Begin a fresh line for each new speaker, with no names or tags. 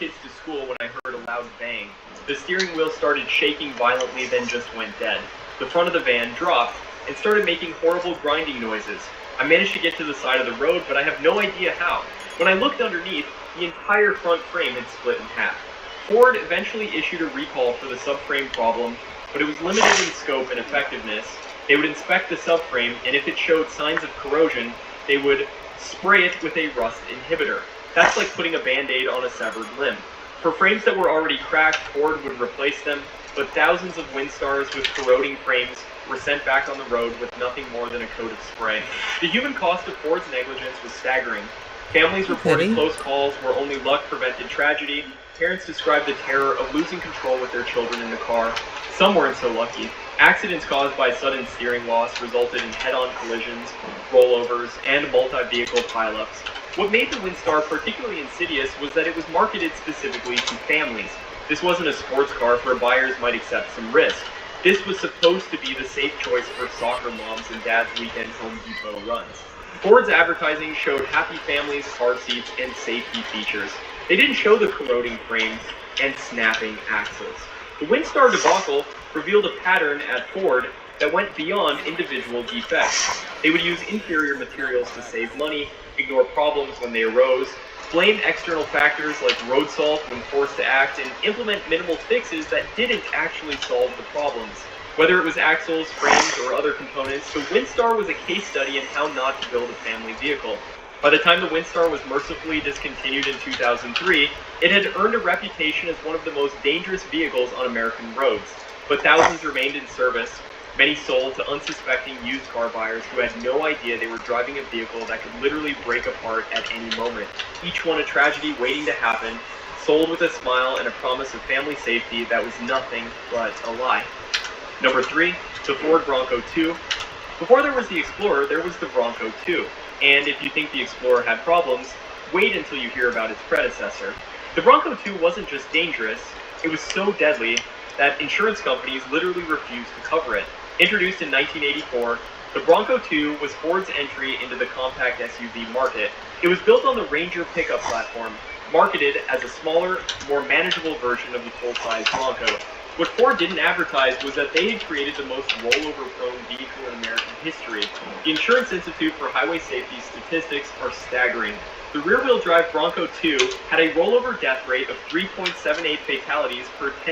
kids to school when I heard a loud bang. The steering wheel started shaking violently, then just went dead. The front of the van dropped and started making horrible grinding noises. I managed to get to the side of the road, but I have no idea how. When I looked underneath, the entire front frame had split in half. Ford eventually issued a recall for the subframe problem, but it was limited in scope and effectiveness. They would inspect the subframe, and if it showed signs of corrosion, they would spray it with a rust inhibitor. That's like putting a band-aid on a severed limb. For frames that were already cracked, Ford would replace them, but thousands of Windstars with corroding frames were sent back on the road with nothing more than a coat of spray. The human cost of Ford's negligence was staggering. Families reported close calls where only luck prevented tragedy. Parents described the terror of losing control with their children in the car. Some weren't so lucky. Accidents caused by sudden steering loss resulted in head-on collisions, rollovers, and multi-vehicle pileups. What made the Windstar particularly insidious was that it was marketed specifically to families. This wasn't a sports car where buyers might accept some risk. This was supposed to be the safe choice for soccer moms and dads' weekend Home Depot runs. Ford's advertising showed happy families, car seats, and safety features. They didn't show the corroding frames and snapping axles. The Windstar debacle revealed a pattern at Ford that went beyond individual defects. They would use inferior materials to save money, ignore problems when they arose, blame external factors like road salt when forced to act, and implement minimal fixes that didn't actually solve the problems. Whether it was axles, frames, or other components, the Windstar was a case study in how not to build a family vehicle. By the time the Windstar was mercifully discontinued in 2003, it had earned a reputation as one of the most dangerous vehicles on American roads. But thousands remained in service, many sold to unsuspecting used car buyers who had no idea they were driving a vehicle that could literally break apart at any moment. Each one a tragedy waiting to happen, sold with a smile and a promise of family safety that was nothing but a lie. Number 3, the Ford Bronco 2. Before there was the Explorer, there was the Bronco 2. And if you think the Explorer had problems, wait until you hear about its predecessor. The Bronco 2 wasn't just dangerous, it was so deadly that insurance companies literally refused to cover it. Introduced in 1984, the Bronco 2 was Ford's entry into the compact SUV market. It was built on the Ranger pickup platform, marketed as a smaller, more manageable version of the full-size Bronco. What Ford didn't advertise was that they had created the most rollover-prone vehicle in American history. The Insurance Institute for Highway Safety statistics are staggering. The rear-wheel drive Bronco 2 had a rollover death rate of 3.78 fatalities per 10